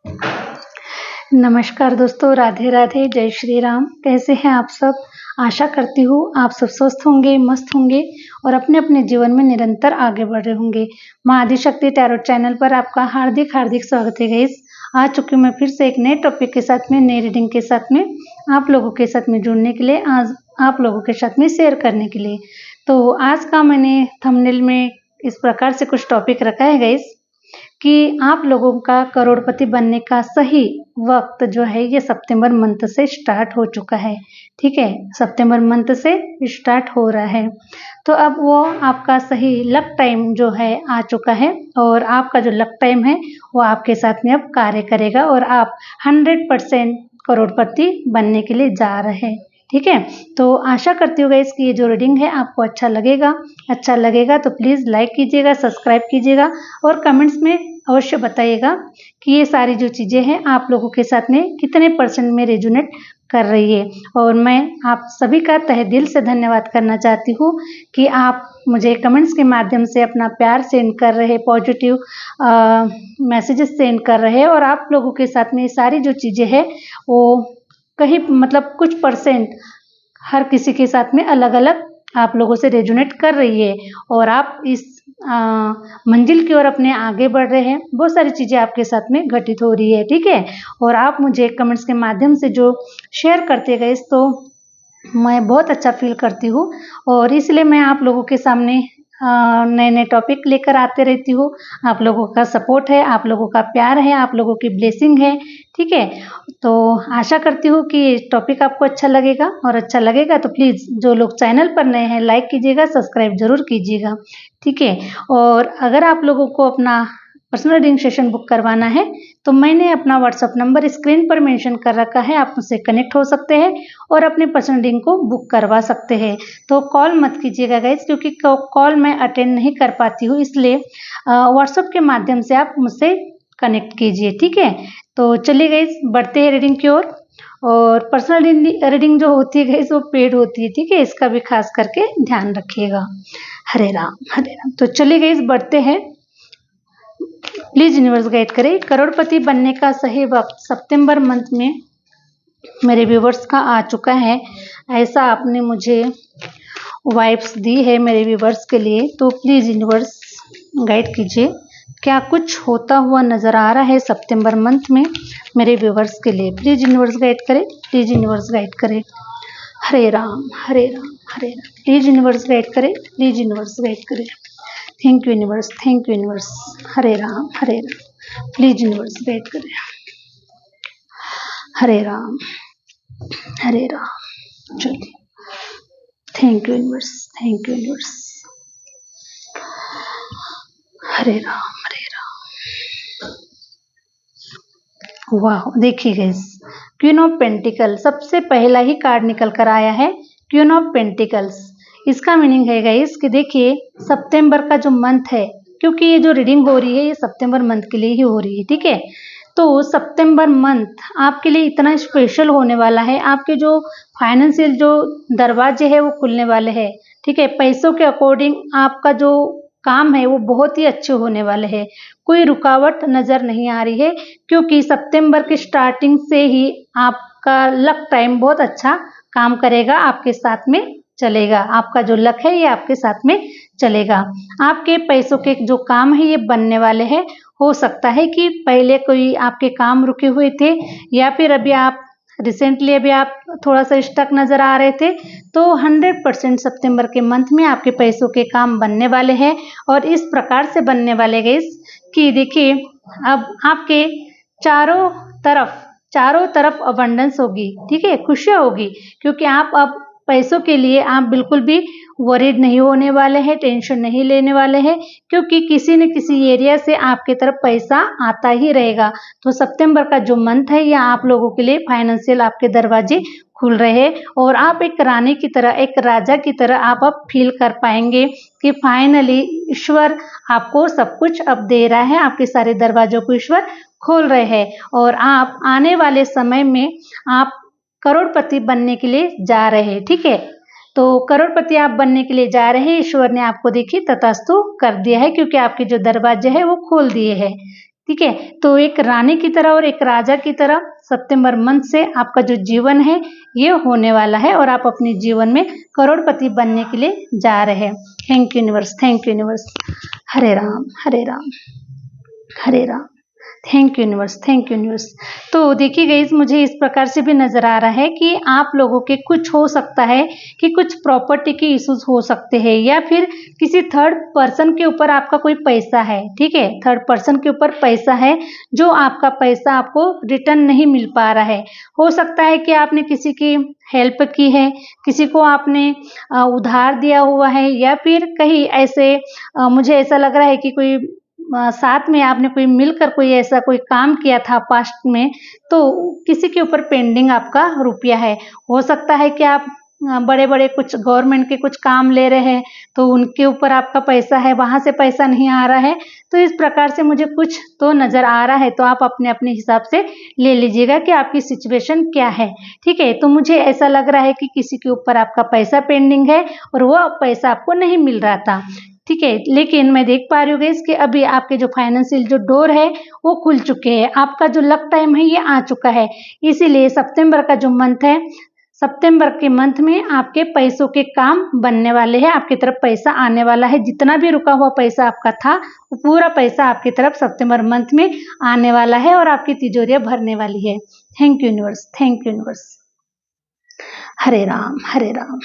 नमस्कार दोस्तों, राधे राधे, जय श्री राम। कैसे हैं आप सब? आशा करती हूँ आप सब स्वस्थ होंगे, मस्त होंगे और अपने अपने जीवन में निरंतर आगे बढ़ रहे होंगे। माँ आदिशक्ति टैरोट चैनल पर आपका हार्दिक हार्दिक स्वागत है गाइस। आ चुकी हूँ मैं फिर से एक नए टॉपिक के साथ में, नई रीडिंग के साथ में, आप लोगों के साथ में जुड़ने के लिए, आज आप लोगों के साथ में शेयर करने के लिए। तो आज का मैंने थंबनेल में इस प्रकार से कुछ टॉपिक रखा है गाइस कि आप लोगों का करोड़पति बनने का सही वक्त जो है ये सितंबर मंथ से स्टार्ट हो चुका है। ठीक है, सितंबर मंथ से स्टार्ट हो रहा है, तो अब वो आपका सही लक टाइम जो है आ चुका है और आपका जो लक टाइम है वो आपके साथ में अब कार्य करेगा और आप 100% करोड़पति बनने के लिए जा रहे हैं। ठीक है, तो आशा करती हूँ गाइस कि ये जो रीडिंग है आपको अच्छा लगेगा तो प्लीज़ लाइक कीजिएगा, सब्सक्राइब कीजिएगा और कमेंट्स में अवश्य बताइएगा कि ये सारी जो चीज़ें हैं आप लोगों के साथ में कितने परसेंट में रेजोनेट कर रही है। और मैं आप सभी का तहे दिल से धन्यवाद करना चाहती हूँ कि आप मुझे कमेंट्स के माध्यम से अपना प्यार सेंड कर रहे, पॉजिटिव मैसेजेस सेंड कर रहे और आप लोगों के साथ में ये सारी जो चीज़ें हैं वो कहीं मतलब कुछ परसेंट हर किसी के साथ में अलग अलग आप लोगों से रेजोनेट कर रही है और आप इस मंजिल की ओर अपने आगे बढ़ रहे हैं। बहुत सारी चीज़ें आपके साथ में घटित हो रही है। ठीक है, और आप मुझे कमेंट्स के माध्यम से जो शेयर करते गए तो मैं बहुत अच्छा फील करती हूँ और इसलिए मैं आप लोगों के सामने नए नए टॉपिक लेकर आते रहती हूँ। आप लोगों का सपोर्ट है, आप लोगों का प्यार है, आप लोगों की ब्लेसिंग है। ठीक है, तो आशा करती हूँ कि टॉपिक आपको अच्छा लगेगा और अच्छा लगेगा तो प्लीज़ जो लोग चैनल पर नए हैं लाइक कीजिएगा, सब्सक्राइब जरूर कीजिएगा। ठीक है, और अगर आप लोगों को अपना पर्सनल रीडिंग सेशन बुक करवाना है तो मैंने अपना व्हाट्सअप नंबर स्क्रीन पर मेंशन कर रखा है, आप मुझसे कनेक्ट हो सकते हैं और अपने पर्सनल रीडिंग को बुक करवा सकते हैं। तो कॉल मत कीजिएगा गाइज, क्योंकि कॉल मैं अटेंड नहीं कर पाती हूँ, इसलिए व्हाट्सअप के माध्यम से आप मुझसे कनेक्ट कीजिए। ठीक है, तो चलिए गाइज बढ़ते हैं रीडिंग की ओर। और पर्सनल रीडिंग जो होती है गाइज वो पेड होती है। ठीक है, इसका भी खास करके ध्यान रखिएगा। हरे राम हरे राम। तो चलिए गाइज बढ़ते हैं। प्लीज यूनिवर्स गाइड करे, करोड़पति बनने का सही वक्त सितंबर मंथ में मेरे व्यूवर्स का आ चुका है, ऐसा आपने मुझे वाइब्स दी है मेरे व्यूवर्स के लिए। तो प्लीज यूनिवर्स गाइड कीजिए, क्या कुछ होता हुआ नजर आ रहा है सितंबर मंथ में मेरे व्यूवर्स के लिए। प्लीज यूनिवर्स गाइड करे, प्लीज यूनिवर्स गाइड करे। Hare Ram Hare Ram Hare Ram. Please universe guide करे, प्लीज यूनिवर्स गाइड करे। Thank you universe, thank you universe. Hare Ram, please universe guide करें। हरे राम, चलिए। Thank you universe, thank you universe. Hare Ram. वाह, देखिए गाइस, क्वीन ऑफ पेंटिकल सबसे पहला ही कार्ड निकल कर आया है, क्वीन ऑफ पेंटिकल्स। इसका मीनिंग है गाइस कि देखिए सितंबर का जो मंथ है, क्योंकि ये जो रीडिंग हो रही है ये सितंबर मंथ के लिए ही हो रही है। ठीक है, तो सितंबर मंथ आपके लिए इतना स्पेशल होने वाला है, आपके जो फाइनेंशियल जो दरवाजे हैं वो खुलने वाले हैं। ठीक है, पैसों के अकॉर्डिंग आपका जो काम है वो बहुत ही अच्छे होने वाले हैं, कोई रुकावट नजर नहीं आ रही है, क्योंकि सितंबर की स्टार्टिंग से ही आपका लक टाइम बहुत अच्छा काम करेगा, आपके साथ में चलेगा। आपका जो लक है ये आपके साथ में चलेगा। आपके पैसों के जो काम है ये बनने वाले हैं। हो सकता है कि पहले कोई आपके काम रुके हुए थे या फिर अभी आप रिसेंटली अभी आप थोड़ा सा स्टक नजर आ रहे थे, तो 100% सितंबर के मंथ में आपके पैसों के काम बनने वाले हैं। और इस प्रकार से बनने वाले गाइस कि देखिए अब आपके चारों तरफ अबंडेंस होगी। ठीक है, खुशियाँ होगी, क्योंकि आप अब पैसों के लिए आप बिल्कुल भी वरीड नहीं होने वाले हैं, टेंशन नहीं लेने वाले हैं, क्योंकि किसी न किसी एरिया से आपके तरफ पैसा आता ही रहेगा। तो सितंबर का जो मंथ है ये आप लोगों के लिए फाइनेंशियल आपके दरवाजे खुल रहे हैं और आप एक रानी की तरह, एक राजा की तरह आप अब फील कर पाएंगे कि फाइनली ईश्वर आपको सब कुछ अब दे रहा है, आपके सारे दरवाजों को ईश्वर खोल रहे हैं और आप आने वाले समय में आप करोड़पति बनने के लिए जा रहे हैं। ठीक है, तो करोड़पति आप बनने के लिए जा रहे हैं, ईश्वर ने आपको देखिए तथास्तु कर दिया है, क्योंकि आपके जो दरवाजे हैं वो खोल दिए हैं। ठीक है। तो एक रानी की तरह और एक राजा की तरह सितंबर मंथ से आपका जो जीवन है ये होने वाला है और आप अपने जीवन में करोड़पति बनने के लिए जा रहे हैं। Thank you universe, thank you universe. Hare Ram, Hare Ram, Hare Ram. Thank you universe, thank you universe. तो देखिए गाइस, मुझे इस प्रकार से भी नजर आ रहा है कि आप लोगों के कुछ हो सकता है कि कुछ प्रॉपर्टी के इश्यूज हो सकते हैं या फिर किसी थर्ड पर्सन के ऊपर आपका कोई पैसा है, ठीक है। थर्ड पर्सन के ऊपर पैसा है जो आपका पैसा आपको रिटर्न नहीं मिल पा रहा है। हो सकता है कि आपने किसी की हेल्प की है, किसी को आपने उधार दिया हुआ है या फिर कहीं ऐसे मुझे ऐसा लग रहा है कि कोई साथ में आपने कोई मिलकर कोई ऐसा कोई काम किया था पास्ट में, तो किसी के ऊपर पेंडिंग आपका रुपया है। हो सकता है कि आप बड़े-बड़े कुछ गवर्नमेंट के कुछ काम ले रहे हैं तो उनके ऊपर आपका पैसा है, वहाँ से पैसा नहीं आ रहा है। तो इस प्रकार से मुझे कुछ तो नज़र आ रहा है, तो आप अपने-अपने हिसाब से ले लीजिएगा कि आपकी सिचुएशन क्या है, ठीक है। तो मुझे ऐसा लग रहा है कि किसी के ऊपर आपका पैसा पेंडिंग है और वो पैसा आपको नहीं मिल रहा था, ठीक है। लेकिन मैं देख पा रही हूँ गाइस कि अभी आपके जो फाइनेंशियल जो डोर है वो खुल चुके हैं, आपका जो लक टाइम है ये आ चुका है। इसीलिए सितंबर का जो मंथ है, सितंबर के मंथ में आपके पैसों के काम बनने वाले हैं, आपकी तरफ पैसा आने वाला है। जितना भी रुका हुआ पैसा आपका था वो पूरा पैसा आपकी तरफ सितंबर मंथ में आने वाला है और आपकी तिजोरियां भरने वाली है। Thank you universe, thank you universe. Hare Ram, Hare Ram.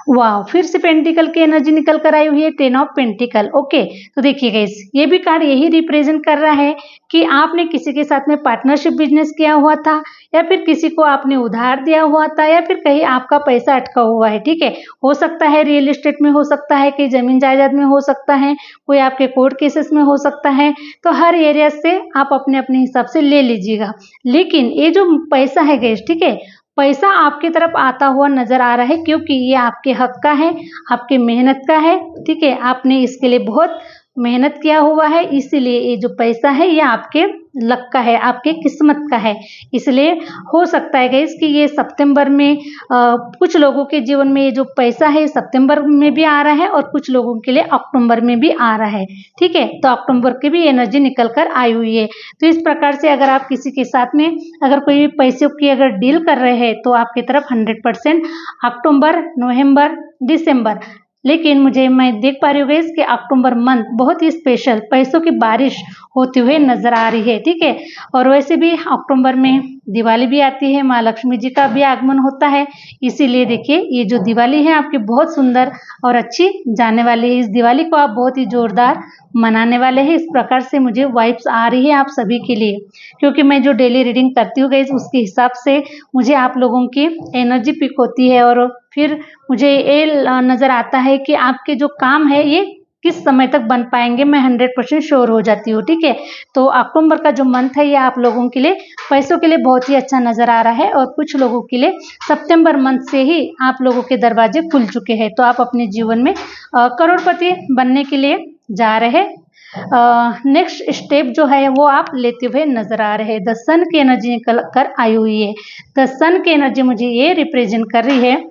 वाह, फिर से पेंटिकल की एनर्जी निकल कर आई हुई है, 10 ऑफ पेंटिकल। ओके, तो देखिए गाइस, ये भी कार्ड यही रिप्रेजेंट कर रहा है कि आपने किसी के साथ में पार्टनरशिप बिजनेस किया हुआ था या फिर किसी को आपने उधार दिया हुआ था या फिर कहीं आपका पैसा अटका हुआ है, ठीक है। हो सकता है रियल एस्टेट में, हो सकता है कि जमीन जायदाद में, हो सकता है कोई आपके कोर्ट केसेस में हो सकता है। तो हर एरिया से आप अपने अपने हिसाब से ले लीजिएगा। लेकिन ये जो पैसा है गाइस, ठीक है, पैसा आपकी तरफ आता हुआ नजर आ रहा है क्योंकि ये आपके हक का है, आपके मेहनत का है, ठीक है। आपने इसके लिए बहुत मेहनत किया हुआ है, इसीलिए ये जो पैसा है ये आपके लक का है, आपके किस्मत का है। इसलिए हो सकता है गाइस कि ये सितंबर में कुछ लोगों के जीवन में ये जो पैसा है सितंबर में भी आ रहा है और कुछ लोगों के लिए अक्टूबर में भी आ रहा है, ठीक है। तो अक्टूबर की भी एनर्जी निकल कर आई हुई है। तो इस प्रकार से अगर आप किसी के साथ में अगर कोई पैसों की अगर डील कर रहे हैं तो आपकी तरफ 100% अक्टूबर, नवंबर, दिसंबर। लेकिन मैं देख पा रही हूँ गाइस कि अक्टूबर मंथ बहुत ही स्पेशल पैसों की बारिश होते हुए नजर आ रही है, ठीक है। और वैसे भी अक्टूबर में दिवाली भी आती है, माँ लक्ष्मी जी का भी आगमन होता है। इसीलिए देखिए ये जो दिवाली है आपकी बहुत सुंदर और अच्छी जाने वाली है। इस दिवाली को आप बहुत ही जोरदार मनाने वाले हैं। इस प्रकार से मुझे वाइब्स आ रही है आप सभी के लिए, क्योंकि मैं जो डेली रीडिंग करती हूँ गाइस उसके हिसाब से मुझे आप लोगों की एनर्जी पिक होती है और फिर मुझे ये नज़र आता है कि आपके जो काम है ये किस समय तक बन पाएंगे। मैं 100% श्योर हो जाती हूँ, ठीक है। तो अक्टूबर का जो मंथ है ये आप लोगों के लिए पैसों के लिए बहुत ही अच्छा नज़र आ रहा है और कुछ लोगों के लिए सितंबर मंथ से ही आप लोगों के दरवाजे खुल चुके हैं। तो आप अपने जीवन में करोड़पति बनने के लिए जा रहे हैं। नेक्स्ट स्टेप जो है वो आप लेते हुए नजर आ रहे हैं। द सन की एनर्जी निकल कर आई हुई है। द सन की एनर्जी मुझे ये रिप्रेजेंट कर रही है,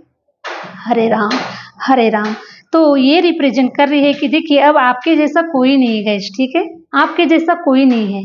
हरे राम, हरे राम। तो ये रिप्रेजेंट कर रही है कि देखिए अब आपके जैसा कोई नहीं है गाइस, ठीक है। आपके जैसा कोई नहीं है,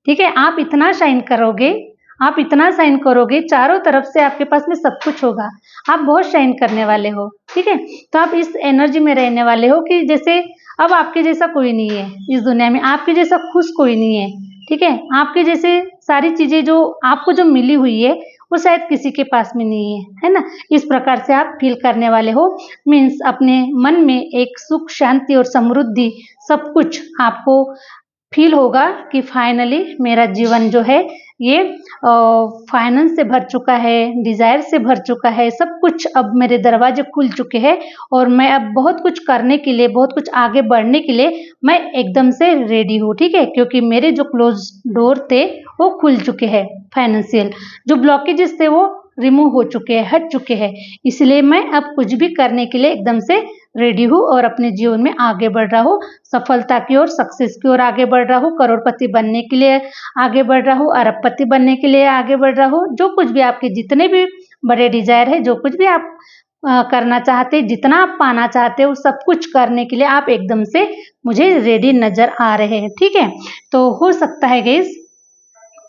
ठीक है। आप इतना शाइन करोगे, आप इतना शाइन करोगे, चारों तरफ से आपके पास में सब कुछ होगा। आप बहुत शाइन करने वाले हो, ठीक है। तो आप इस एनर्जी में रहने वाले हो कि जैसे अब आपके जैसा कोई नहीं है इस दुनिया में, आपके जैसा खुश कोई नहीं है, ठीक है। आपके जैसे सारी चीजें जो आपको जो मिली हुई है वो शायद किसी के पास में नहीं है ना। इस प्रकार से आप फील करने वाले हो। मीन्स अपने मन में एक सुख, शांति और समृद्धि सब कुछ आपको फील होगा कि फाइनली मेरा जीवन जो है ये फाइनेंस से भर चुका है, डिजायर से भर चुका है, सब कुछ अब मेरे दरवाजे खुल चुके हैं और मैं अब बहुत कुछ करने के लिए, बहुत कुछ आगे बढ़ने के लिए मैं एकदम से रेडी हूँ, ठीक है। क्योंकि मेरे जो क्लोज डोर थे वो खुल चुके हैं, फाइनेंशियल जो ब्लॉकेजेस थे वो रिमूव हो चुके हैं, हट चुके हैं। इसलिए मैं अब कुछ भी करने के लिए एकदम से रेडी हूँ और अपने जीवन में आगे बढ़ रहा हूँ, सफलता की ओर, सक्सेस की ओर आगे बढ़ रहा हूँ, करोड़पति बनने के लिए आगे बढ़ रहा हूँ, अरबपति बनने के लिए आगे बढ़ रहा हूँ। जो कुछ भी आपके जितने भी बड़े डिजायर है, जो कुछ भी आप करना चाहते, जितना आप पाना चाहते हो सब कुछ करने के लिए आप एकदम से मुझे रेडी नज़र आ रहे हैं। ठीक है, तो हो सकता है गाइस,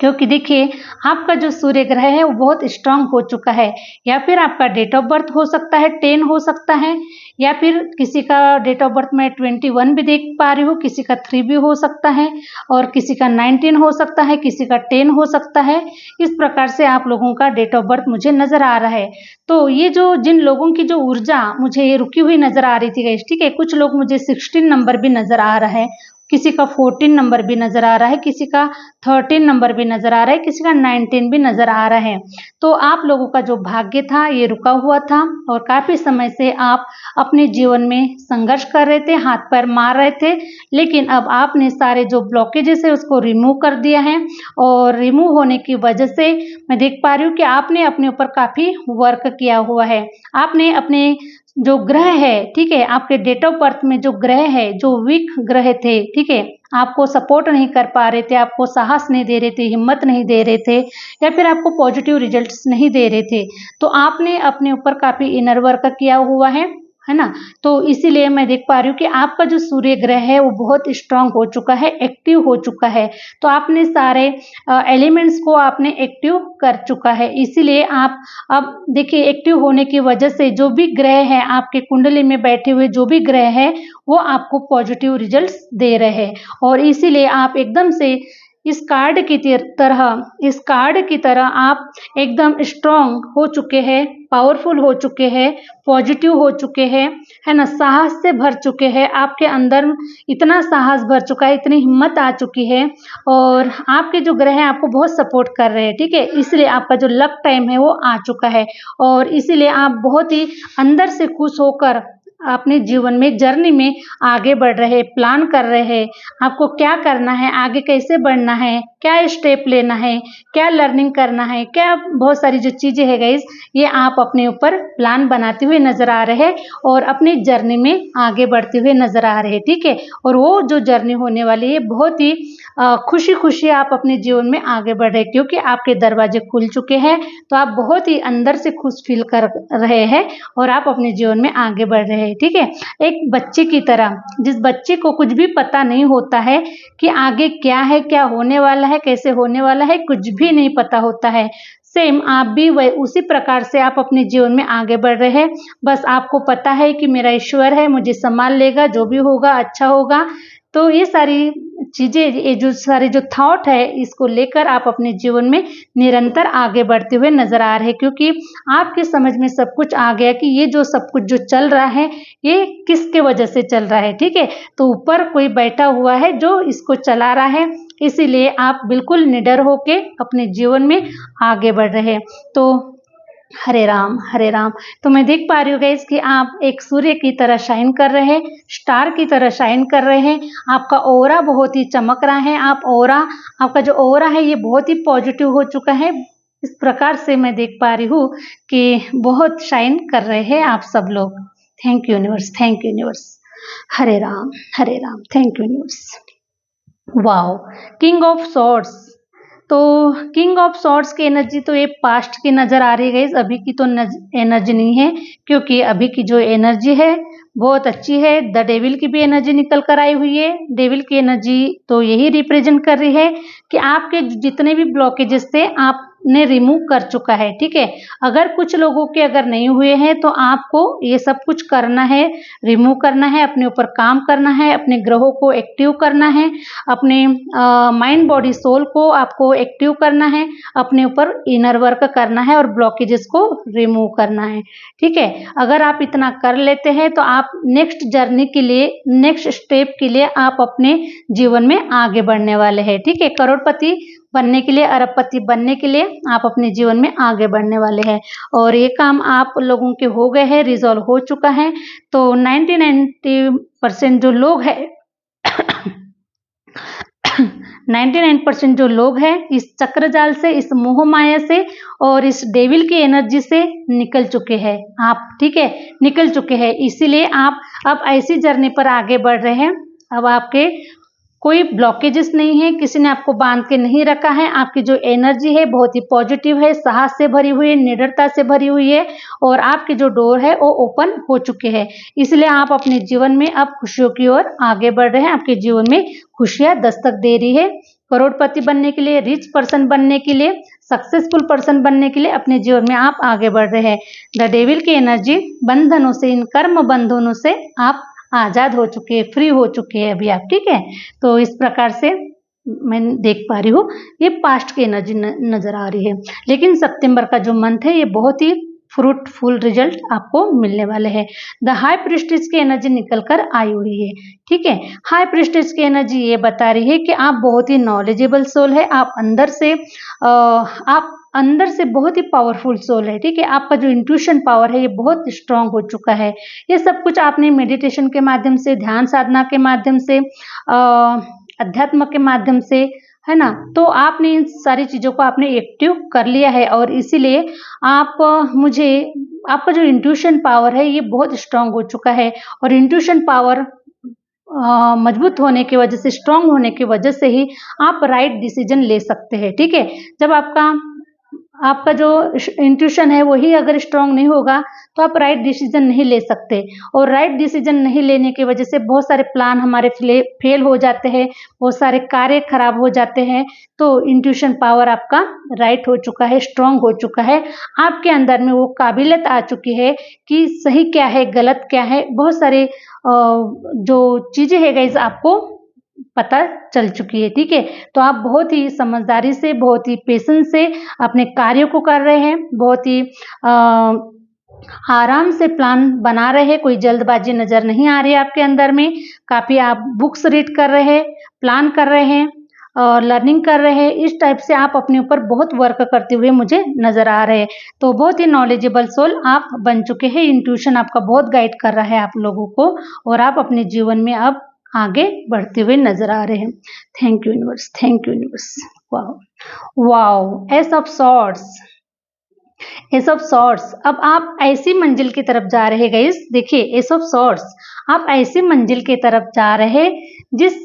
क्योंकि देखिए आपका जो सूर्य ग्रह है वो बहुत स्ट्रांग हो चुका है, या फिर आपका डेट ऑफ बर्थ हो सकता है 10 हो सकता है, या फिर किसी का डेट ऑफ बर्थ में 21 भी देख पा रही हूँ, किसी का 3 भी हो सकता है, और किसी का 19 हो सकता है, किसी का 10 हो सकता है। इस प्रकार से आप लोगों का डेट ऑफ बर्थ मुझे नज़र आ रहा है। तो ये जो जिन लोगों की जो ऊर्जा मुझे ये रुकी हुई नज़र आ रही थी गाइस, ठीक है, कुछ लोग मुझे 16 नंबर भी नज़र आ रहा है, किसी का 14 नंबर भी नज़र आ रहा है, किसी का 13 नंबर भी नज़र आ रहा है, किसी का 19 भी नज़र आ रहा है। तो आप लोगों का जो भाग्य था ये रुका हुआ था, और काफ़ी समय से आप अपने जीवन में संघर्ष कर रहे थे, हाथ पैर मार रहे थे, लेकिन अब आपने सारे जो ब्लॉकेजेस है उसको रिमूव कर दिया है। और रिमूव होने की वजह से मैं देख पा रही हूँ कि आपने अपने ऊपर काफ़ी वर्क किया हुआ है। आपने अपने जो ग्रह है, ठीक है, आपके डेट ऑफ बर्थ में जो ग्रह है, जो वीक ग्रह थे, ठीक है, आपको सपोर्ट नहीं कर पा रहे थे, आपको साहस नहीं दे रहे थे, हिम्मत नहीं दे रहे थे, या फिर आपको पॉजिटिव रिजल्ट्स नहीं दे रहे थे, तो आपने अपने ऊपर काफ़ी इनर वर्क किया हुआ है ना। तो इसीलिए मैं देख पा रही हूँ कि आपका जो सूर्य ग्रह है वो बहुत स्ट्रांग हो चुका है, एक्टिव हो चुका है। तो आपने सारे एलिमेंट्स को आपने एक्टिव कर चुका है, इसीलिए आप अब देखिए एक्टिव होने की वजह से जो भी ग्रह है आपके कुंडली में बैठे हुए, जो भी ग्रह है वो आपको पॉजिटिव रिजल्ट्स दे रहे हैं, और इसीलिए आप एकदम से इस कार्ड की तरह आप एकदम स्ट्रांग हो चुके हैं, पावरफुल हो चुके हैं, पॉजिटिव हो चुके हैं, है ना, साहस से भर चुके हैं, आपके अंदर इतना साहस भर चुका है, इतनी हिम्मत आ चुकी है, और आपके जो ग्रह हैं आपको बहुत सपोर्ट कर रहे हैं। ठीक है, इसलिए आपका जो लक टाइम है वो आ चुका है, और इसीलिए आप बहुत ही अंदर से खुश होकर अपने जीवन में जर्नी में आगे बढ़ रहे, प्लान कर रहे हैं, आपको क्या करना है, आगे कैसे बढ़ना है, क्या स्टेप लेना है, क्या लर्निंग करना है, क्या बहुत सारी जो चीज़ें है गाइस, ये आप अपने ऊपर प्लान बनाते हुए नज़र आ रहे हैं, और अपनी जर्नी में आगे बढ़ते हुए नज़र आ रहे हैं। ठीक है, और वो जो जर्नी होने वाली है बहुत ही खुशी खुशी आप अपने जीवन में आगे बढ़ रहे हैं, क्योंकि आपके दरवाजे खुल चुके हैं, तो आप बहुत ही अंदर से खुश फील कर रहे हैं, और आप अपने जीवन में आगे बढ़ रहे हैं। ठीक है, एक बच्चे की तरह, जिस बच्चे को कुछ भी पता नहीं होता है कि आगे क्या है, क्या होने वाला है, कैसे होने वाला है, कुछ भी नहीं पता होता है, सेम आप भी वह उसी प्रकार से आप अपने जीवन में आगे बढ़ रहे हैं। बस आपको पता है कि मेरा ईश्वर है, मुझे संभाल लेगा, जो भी होगा अच्छा होगा। तो ये सारी चीज़ें, ये जो सारे जो थॉट है, इसको लेकर आप अपने जीवन में निरंतर आगे बढ़ते हुए नजर आ रहे हैं, क्योंकि आपके समझ में सब कुछ आ गया कि ये जो सब कुछ जो चल रहा है ये किसके वजह से चल रहा है। ठीक है, तो ऊपर कोई बैठा हुआ है जो इसको चला रहा है, इसीलिए आप बिल्कुल निडर होके अपने जीवन में आगे बढ़ रहे हैं। तो हरे राम हरे राम। तो मैं देख पा रही हूँ गाइस कि आप एक सूर्य की तरह शाइन कर रहे हैं, स्टार की तरह शाइन कर रहे हैं, आपका ऑरा बहुत ही चमक रहा है, आपका जो ऑरा है ये बहुत ही पॉजिटिव हो चुका है। इस प्रकार से मैं देख पा रही हूँ कि बहुत शाइन कर रहे हैं आप सब लोग। Thank you universe, thank you universe. Hare Ram, thank you universe. Wow, king of swords. तो किंग ऑफ सॉर्ड्स की एनर्जी तो ये पास्ट की नज़र आ रही है गाइस, अभी की तो एनर्जी नहीं है, क्योंकि अभी की जो एनर्जी है बहुत अच्छी है। द डेविल की भी एनर्जी निकल कर आई हुई है। डेविल की एनर्जी तो यही रिप्रेजेंट कर रही है कि आपके जितने भी ब्लॉकेजेस थे आपने रिमूव कर चुका है। ठीक है, अगर कुछ लोगों के अगर नहीं हुए हैं तो आपको ये सब कुछ करना है, रिमूव करना है, अपने ऊपर काम करना है, अपने ग्रहों को एक्टिव करना है, अपने माइंड बॉडी सोल को आपको एक्टिव करना है, अपने ऊपर इनर वर्क करना है, और ब्लॉकेजेस को रिमूव करना है। ठीक है, अगर आप इतना कर लेते हैं तो आप नेक्स्ट जर्नी के लिए, नेक्स्ट स्टेप के लिए आप अपने जीवन में आगे बढ़ने वाले हैं। ठीक है, करोड़पति बनने के लिए, अरबपति बनने के लिए आप अपने जीवन में आगे बढ़ने वाले हैं, और ये काम आप लोगों के हो गए हैं, रिजॉल्व हो चुका है। तो 99% जो लोग हैं 99% जो लोग हैं इस चक्रजाल से, इस मोह माया से और इस डेविल की एनर्जी से निकल चुके हैं आप। ठीक है, निकल चुके हैं, इसीलिए आप अब ऐसी जर्नी पर आगे बढ़ रहे हैं। अब आपके कोई ब्लॉकेजेस नहीं है, किसी ने आपको बांध के नहीं रखा है। आपकी जो एनर्जी है बहुत ही पॉजिटिव है, साहस से भरी हुई है, निडरता से भरी हुई है और आपके जो डोर है वो ओपन हो चुके हैं। इसलिए आप अपने जीवन में अब खुशियों की ओर आगे बढ़ रहे हैं। आपके जीवन में खुशियां दस्तक दे रही है। करोड़पति बनने के लिए, रिच पर्सन बनने के लिए, सक्सेसफुल पर्सन बनने के लिए अपने जीवन में आप आगे बढ़ रहे हैं। द डेविल की एनर्जी बंधनों से, इन कर्म बंधनों से आप आजाद हो चुके हैं, फ्री हो चुके हैं अभी आप, ठीक है। तो इस प्रकार से मैं देख पा रही हूँ, ये पास्ट की एनर्जी नजर आ रही है। लेकिन सितंबर का जो मंथ है ये बहुत ही फ्रूटफुल रिजल्ट आपको मिलने वाले हैं। द हाई प्रीस्टेस की एनर्जी निकल कर आई हुई है, ठीक है। हाई प्रीस्टेस की एनर्जी ये बता रही है कि आप बहुत ही नॉलेजेबल सोल है, आप अंदर से बहुत ही पावरफुल सोल है, ठीक है। आपका जो इंट्यूशन पावर है ये बहुत स्ट्रांग हो चुका है। ये सब कुछ आपने मेडिटेशन के माध्यम से, ध्यान साधना के माध्यम से, अध्यात्म के माध्यम से, है ना, तो आपने इन सारी चीज़ों को आपने एक्टिव कर लिया है और इसीलिए आपका जो इंट्यूशन पावर है ये बहुत स्ट्रांग हो चुका है। और इंट्यूशन पावर मजबूत होने की वजह से, स्ट्रांग होने की वजह से ही आप राइट डिसीजन ले सकते हैं, ठीक है। जब आपका जो इंट्यूशन है वही अगर स्ट्रांग नहीं होगा तो आप राइट डिसीजन नहीं ले सकते और राइट डिसीजन नहीं लेने की वजह से बहुत सारे प्लान हमारे फेल हो जाते हैं, बहुत सारे कार्य खराब हो जाते हैं। तो इंट्यूशन पावर आपका राइट हो चुका है, स्ट्रांग हो चुका है, आपके अंदर में वो काबिलियत आ चुकी है कि सही क्या है, गलत क्या है, बहुत सारे जो चीज़ें है गाइस आपको पता चल चुकी है, ठीक है। तो आप बहुत ही समझदारी से, बहुत ही पेशेंस से अपने कार्यों को कर रहे हैं, बहुत ही आराम से प्लान बना रहे हैं, कोई जल्दबाजी नजर नहीं आ रही है आपके अंदर में। काफ़ी आप बुक्स रीड कर रहे हैं, प्लान कर रहे हैं और लर्निंग कर रहे हैं। इस टाइप से आप अपने ऊपर बहुत वर्क करते हुए मुझे नजर आ रहे हैं। तो बहुत ही नॉलेजेबल सोल आप बन चुके हैं। इंट्यूशन आपका बहुत गाइड कर रहा है आप लोगों को और आप अपने जीवन में अब आगे बढ़ते हुए नजर आ रहे हैं। Thank you universe, thank you universe. Wow wow, S of swords, S of swords. अब आप ऐसी मंजिल की तरफ जा रहे हैं गाइस, देखिए एस ऑफ सॉर्ड्स, आप ऐसी मंजिल की तरफ जा रहे जिस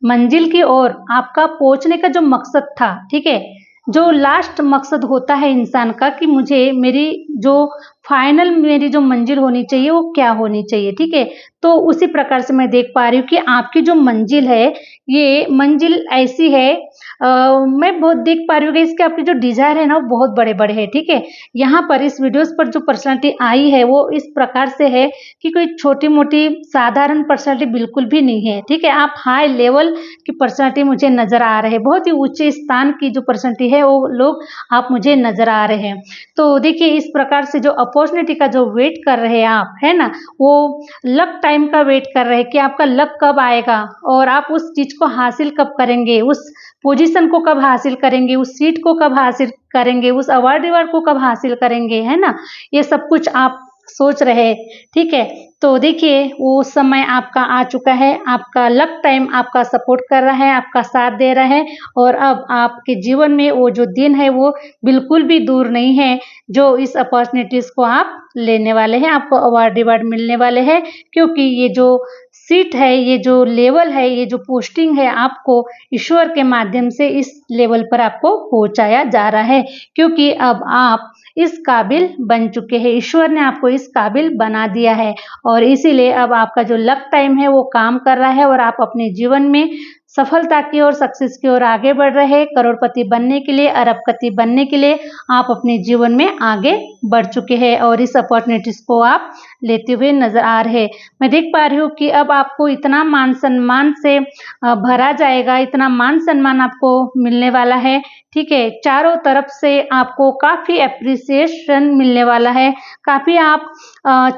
मंजिल की ओर आपका पहुंचने का जो मकसद था, ठीक है, जो लास्ट मकसद होता है इंसान का कि मुझे मेरी जो फाइनल मेरी जो मंजिल होनी चाहिए वो क्या होनी चाहिए, ठीक है। तो उसी प्रकार से मैं देख पा रही हूँ कि आपकी जो मंजिल है ये मंजिल ऐसी है, मैं बहुत देख पा रही हूँ कि इसके आपके जो डिजायर है ना वो बहुत बड़े बड़े हैं, ठीक है। यहाँ पर इस वीडियोस पर जो पर्सनालिटी आई है वो इस प्रकार से है कि कोई छोटी मोटी साधारण पर्सनालिटी बिल्कुल भी नहीं है, ठीक है। आप हाई लेवल की पर्सनालिटी मुझे नजर आ रहे हैं, बहुत ही ऊंचे स्थान की जो पर्सनालिटी है वो लोग आप मुझे नजर आ रहे हैं। तो देखिए इस प्रकार से जो अपॉर्चुनिटी का जो वेट कर रहे हैं आप, है ना, वो लक टाइम का वेट कर रहे हैं कि आपका लक कब आएगा और आप उस चीज को हासिल कब करेंगे, उस पोजीशन को कब हासिल करेंगे, उस सीट को कब हासिल करेंगे, उस अवार्ड को कब हासिल करेंगे, है ना। ये सब कुछ आप सोच रहे हैं, ठीक है। तो देखिए वो समय आपका आ चुका है, आपका लक टाइम आपका सपोर्ट कर रहा है, आपका साथ दे रहा है और अब आपके जीवन में वो जो दिन है वो बिल्कुल भी दूर नहीं है जो इस अपॉर्चुनिटीज को आप लेने वाले हैं, आपको अवार्ड मिलने वाले हैं। क्योंकि ये जो सीट है, ये जो लेवल है, ये जो पोस्टिंग है, आपको ईश्वर के माध्यम से इस लेवल पर आपको पहुंचाया जा रहा है, क्योंकि अब आप इस काबिल बन चुके हैं, ईश्वर ने आपको इस काबिल बना दिया है और इसीलिए अब आपका जो लक टाइम है वो काम कर रहा है और आप अपने जीवन में सफलता की ओर, सक्सेस की ओर आगे बढ़ रहे हैं। करोड़पति बनने के लिए, अरबपति बनने के लिए आप अपने जीवन में आगे बढ़ चुके हैं और इस अपॉर्चुनिटीज को आप लेते हुए नजर आ रहे हैं। मैं देख पा रही हूँ कि अब आपको इतना मान सम्मान से भरा जाएगा, इतना मान सम्मान आपको मिलने वाला है, ठीक है। चारों तरफ से आपको काफ़ी एप्रिसिएशन मिलने वाला है, काफ़ी आप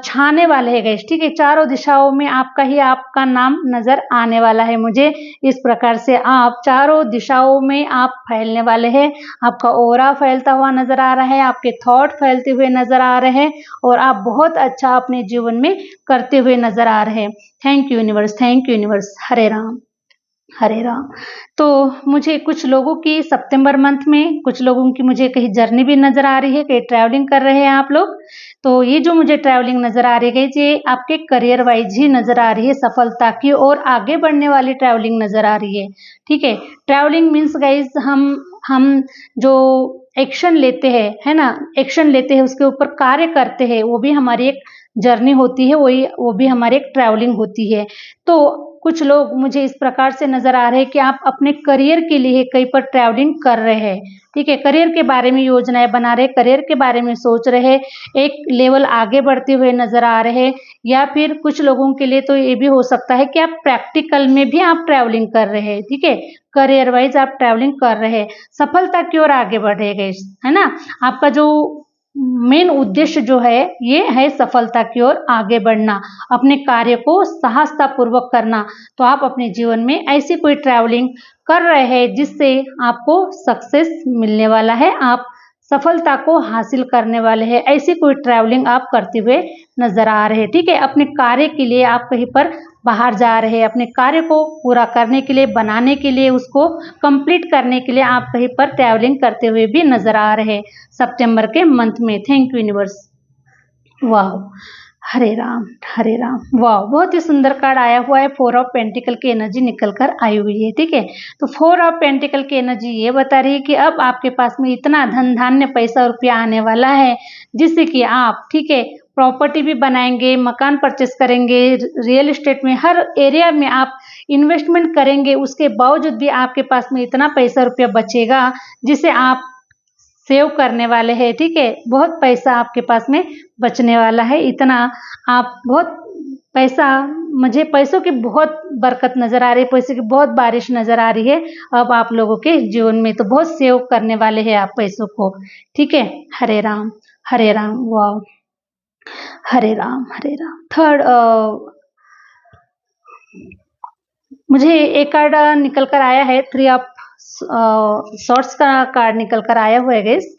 छाने वाले हैं गाइस, ठीक है। चारों दिशाओं में आपका नाम नज़र आने वाला है मुझे। इस प्रकार से आप चारों दिशाओं में आप फैलने वाले हैं, आपका ऑरा फैलता हुआ नज़र आ रहा है, आपके थॉट फैलते हुए नज़र आ रहे हैं और आप बहुत अच्छा अपने जीवन में करते हुए नज़र आ रहे हैं। Thank you universe, thank you universe. Hare Ram. Hare Ram. तो मुझे कुछ लोगों की सितंबर मंथ में कुछ लोगों की मुझे कहीं जर्नी भी नज़र आ रही है, कहीं ट्रैवलिंग कर रहे हैं आप लोग। तो ये जो मुझे ट्रैवलिंग नज़र आ रही है ये आपके करियर वाइज़ ही नज़र आ रही है, सफलता की ओर आगे बढ़ने वाली ट्रैवलिंग नज़र आ रही है, ठीक है। ट्रैवलिंग मीन्स गाइज़ हम जो एक्शन लेते हैं, है ना? एक्शन लेते हैं, उसके ऊपर कार्य करते हैं, वो भी हमारी एक जर्नी होती है, वो भी हमारी एक ट्रैवलिंग होती है। तो कुछ लोग मुझे इस प्रकार से नज़र आ रहे हैं कि आप अपने करियर के लिए कहीं पर ट्रैवलिंग कर रहे हैं, ठीक है। करियर के बारे में योजनाएँ बना रहे हैं, करियर के बारे में सोच रहे हैं, एक लेवल आगे बढ़ते हुए नज़र आ रहे हैं, या फिर कुछ लोगों के लिए तो ये भी हो सकता है कि आप प्रैक्टिकल में भी आप ट्रैवलिंग कर रहे हैं, ठीक है। करियर वाइज़ आप ट्रैवलिंग कर रहे हैं, सफलता की ओर आगे बढ़ रहे हैं गाइस, है ना? आपका जो मेन उद्देश्य जो है ये है सफलता की ओर आगे बढ़ना, अपने कार्य को साहसता पूर्वक करना। तो आप अपने जीवन में ऐसी कोई ट्रैवलिंग कर रहे हैं जिससे आपको सक्सेस मिलने वाला है, आप सफलता को हासिल करने वाले हैं, ऐसी कोई ट्रैवलिंग आप करते हुए नजर आ रहे हैं, ठीक है। अपने कार्य के लिए आप कहीं पर बाहर जा रहे हैं, अपने कार्य को पूरा करने के लिए, बनाने के लिए, उसको कंप्लीट करने के लिए आप कहीं पर ट्रैवलिंग करते हुए भी नजर आ रहे हैं सितंबर के मंथ में। Thank you universe. वाह, हरे राम, हरे राम। वाह, बहुत ही सुंदर कार्ड आया हुआ है। 4 ऑफ पेंटिकल की एनर्जी निकल कर आई हुई है, ठीक है। तो 4 ऑफ पेंटिकल की एनर्जी ये बता रही है कि अब आपके पास में इतना धन धान्य पैसा रुपया आने वाला है जिससे कि आप, ठीक है, प्रॉपर्टी भी बनाएंगे, मकान परचेस करेंगे, रियल एस्टेट में हर एरिया में आप इन्वेस्टमेंट करेंगे, उसके बावजूद भी आपके पास में इतना पैसा रुपया बचेगा जिसे आप सेव करने वाले हैं, ठीक है। बहुत पैसा आपके पास में बचने वाला है, इतना आप बहुत पैसा, मुझे पैसों की बहुत बरकत नज़र आ रही है, पैसे की बहुत बारिश नज़र आ रही है अब आप लोगों के जीवन में। तो बहुत सेव करने वाले हैं आप पैसों को, ठीक है। हरे राम, हरे राम। वाह, हरे राम, हरे राम। थर्ड मुझे एक कार्ड निकल कर आया है, 3 ऑफ सॉर्ट्स का कार्ड निकल कर आया हुआ है गाइस।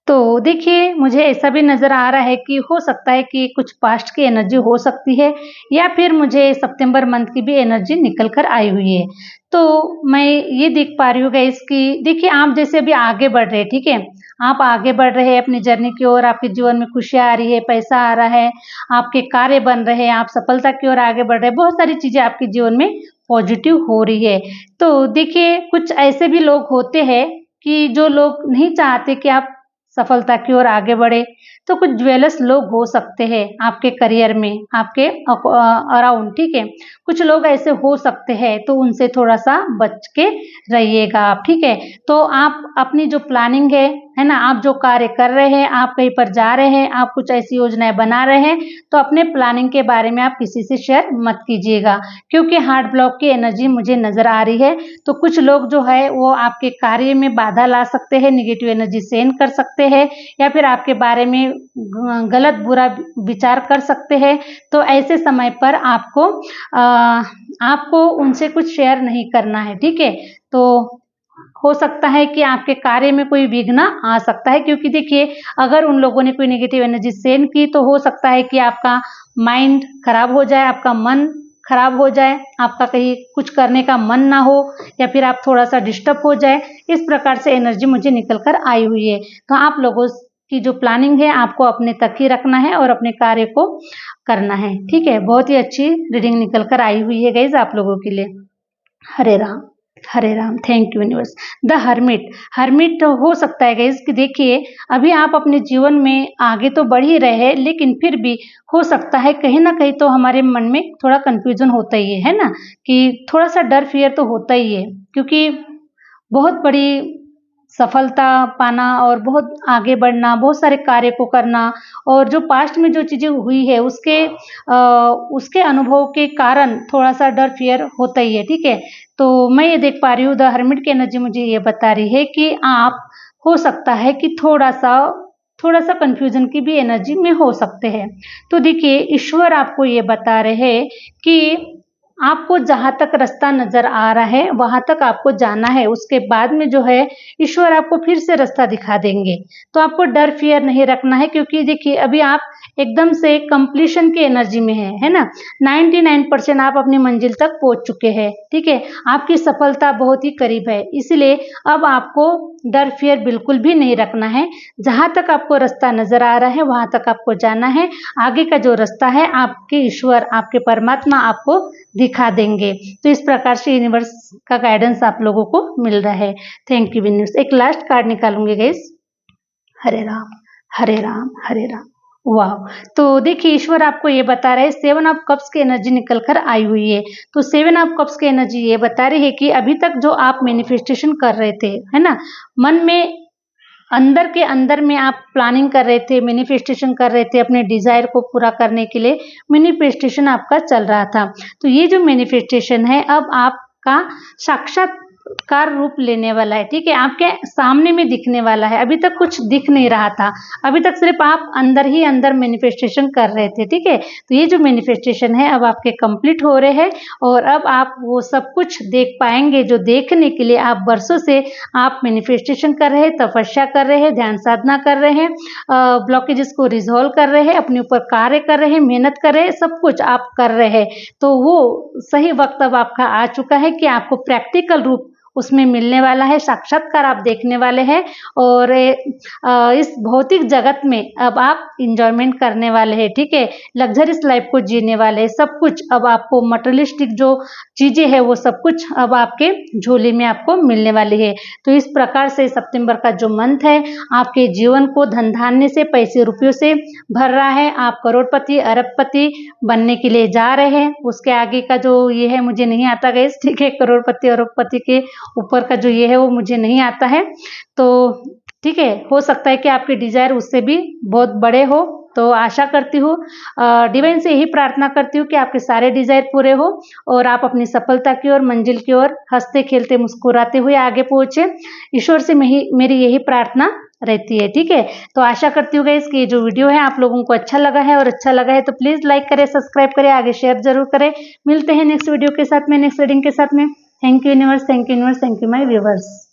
तो देखिए, मुझे ऐसा भी नज़र आ रहा है कि हो सकता है कि कुछ पास्ट की एनर्जी हो सकती है, या फिर मुझे सितंबर मंथ की भी एनर्जी निकल कर आई हुई है। तो मैं ये देख पा रही हूँ गाइस कि देखिए, आप जैसे अभी आगे बढ़ रहे हैं, ठीक है। आप आगे बढ़ रहे हैं अपनी जर्नी की ओर, आपके जीवन में खुशियाँ आ रही है, पैसा आ रहा है, आपके कार्य बन रहे हैं, आप सफलता की ओर आगे बढ़ रहे हैं, बहुत सारी चीज़ें आपके जीवन में पॉजिटिव हो रही है। तो देखिए, कुछ ऐसे भी लोग होते हैं कि जो लोग नहीं चाहते कि आप सफलता की ओर आगे बढ़े, तो कुछ ज्वेलर्स लोग हो सकते हैं आपके करियर में, आपके अराउंड, ठीक है। कुछ लोग ऐसे हो सकते हैं, तो उनसे थोड़ा सा बच के रहिएगा आप, ठीक है। तो आप अपनी जो प्लानिंग है ना, आप जो कार्य कर रहे हैं, आप कहीं पर जा रहे हैं, आप कुछ ऐसी योजनाएं बना रहे हैं, तो अपने प्लानिंग के बारे में आप किसी से शेयर मत कीजिएगा, क्योंकि हार्ट ब्लॉक की एनर्जी मुझे नजर आ रही है। तो कुछ लोग जो है वो आपके कार्य में बाधा ला सकते हैं, निगेटिव एनर्जी सेंड कर सकते हैं, या फिर आपके बारे में गलत बुरा विचार कर सकते हैं। तो ऐसे समय पर आपको उनसे कुछ शेयर नहीं करना है, ठीक है। तो हो सकता है कि आपके कार्य में कोई विघ्न आ सकता है, क्योंकि देखिए, अगर उन लोगों ने कोई नेगेटिव एनर्जी सेंड की तो हो सकता है कि आपका माइंड खराब हो जाए, आपका मन खराब हो जाए, आपका कहीं कुछ करने का मन ना हो, या फिर आप थोड़ा सा डिस्टर्ब हो जाए। इस प्रकार से एनर्जी मुझे निकल कर आई हुई है। तो आप लोगों की जो प्लानिंग है आपको अपने तक ही रखना है और अपने कार्य को करना है, ठीक है। बहुत ही अच्छी रीडिंग निकल कर आई हुई है गाइज आप लोगों के लिए। Hare Ram, Hare Ram. Thank you universe. The hermit, hermit हो सकता है गाइस कि देखिए, अभी आप अपने जीवन में आगे तो बढ़ ही रहे हैं, लेकिन फिर भी हो सकता है कहीं ना कहीं तो हमारे मन में थोड़ा कंफ्यूजन होता ही है ना, कि थोड़ा सा डर फियर तो होता ही है, क्योंकि बहुत बड़ी सफलता पाना और बहुत आगे बढ़ना, बहुत सारे कार्य को करना, और जो पास्ट में जो चीज़ें हुई है उसके अनुभव के कारण थोड़ा सा डर फियर होता ही है, ठीक है। तो मैं ये देख पा रही हूँ, द हर्मिट की एनर्जी मुझे ये बता रही है कि आप, हो सकता है कि थोड़ा सा कंफ्यूजन की भी एनर्जी में हो सकते हैं। तो देखिए, ईश्वर आपको ये बता रहे हैं कि आपको जहाँ तक रास्ता नज़र आ रहा है वहाँ तक आपको जाना है, उसके बाद में जो है ईश्वर आपको फिर से रास्ता दिखा देंगे। तो आपको डर फ़ियर नहीं रखना है, क्योंकि देखिए अभी आप एकदम से कंप्लीशन की एनर्जी में है ना? 99% आप अपनी मंजिल तक पहुँच चुके हैं, ठीक है? आपकी सफलता बहुत ही करीब है, इसलिए अब आपको डर फ़ियर बिल्कुल भी नहीं रखना है। जहाँ तक आपको रास्ता नज़र आ रहा है वहाँ तक आपको जाना है। आगे का जो रास्ता है आपके ईश्वर, आपके परमात्मा आपको दिखा देंगे। तो इस प्रकार से यूनिवर्स का गाइडेंस आप लोगों को मिल रहा है। Thank you universe. एक लास्ट कार्ड निकालूंगी गाइस। हरे राम हरे राम हरे राम। वाह! तो देखिए ईश्वर आपको ये बता रहे हैं, 7 ऑफ कप्स की एनर्जी निकल कर आई हुई है। तो 7 ऑफ कप्स की एनर्जी ये बता रही है कि अभी तक जो आप मैनिफेस्टेशन कर रहे थे, है ना? मन में अंदर के अंदर में आप प्लानिंग कर रहे थे, मैनिफेस्टेशन कर रहे थे अपने डिज़ायर को पूरा करने के लिए, मैनिफेस्टेशन आपका चल रहा था। तो ये जो मैनिफेस्टेशन है अब आपका साक्षात्कार रूप लेने वाला है, ठीक है? आपके सामने में दिखने वाला है। अभी तक कुछ दिख नहीं रहा था, अभी तक सिर्फ आप अंदर ही अंदर मैनिफेस्टेशन कर रहे थे, ठीक है? तो ये जो मैनिफेस्टेशन है अब आपके कंप्लीट हो रहे हैं और अब आप वो सब कुछ देख पाएंगे जो देखने के लिए आप बरसों से आप मैनिफेस्टेशन कर रहे हैं, तपस्या कर रहे हैं, ध्यान साधना कर रहे हैं, ब्लॉकेजेस को रिजॉल्व कर रहे हैं, अपने ऊपर कार्य कर रहे हैं, मेहनत कर रहे हैं, सब कुछ आप कर रहे हैं। तो वो सही वक्त अब आपका आ चुका है कि आपको प्रैक्टिकल रूप उसमें मिलने वाला है, साक्षात्कार आप देखने वाले हैं और इस भौतिक जगत में अब आप इंजॉयमेंट करने वाले हैं, ठीक है? लग्जरियस लाइफ को जीने वाले हैं। सब कुछ अब आपको मटेरियलिस्टिक जो चीज़ें हैं वो सब कुछ अब आपके झोले में आपको मिलने वाली है। तो इस प्रकार से सितंबर का जो मंथ है आपके जीवन को धन धान्य से, पैसे रुपयों से भर रहा है। आप करोड़पति अरबपति बनने के लिए जा रहे हैं। उसके आगे का जो ये है मुझे नहीं आता गाइस, ठीक है? करोड़पति अरबपति के ऊपर का जो ये है वो मुझे नहीं आता है। तो ठीक है, हो सकता है कि आपके डिज़ायर उससे भी बहुत बड़े हो। तो आशा करती हूँ, डिवाइन से यही प्रार्थना करती हूँ कि आपके सारे डिज़ायर पूरे हो और आप अपनी सफलता की ओर, मंजिल की ओर हंसते खेलते मुस्कुराते हुए आगे पहुँचे। ईश्वर से मेरी यही प्रार्थना रहती है, ठीक है? तो आशा करती हूँ गाइस कि ये जो वीडियो है आप लोगों को अच्छा लगा है, और अच्छा लगा है तो प्लीज़ लाइक करें, सब्सक्राइब करें, आगे शेयर जरूर करें। मिलते हैं नेक्स्ट वीडियो के साथ में, नेक्स्ट रीडिंग के साथ में। Thank you universe, thank you universe, thank you my viewers.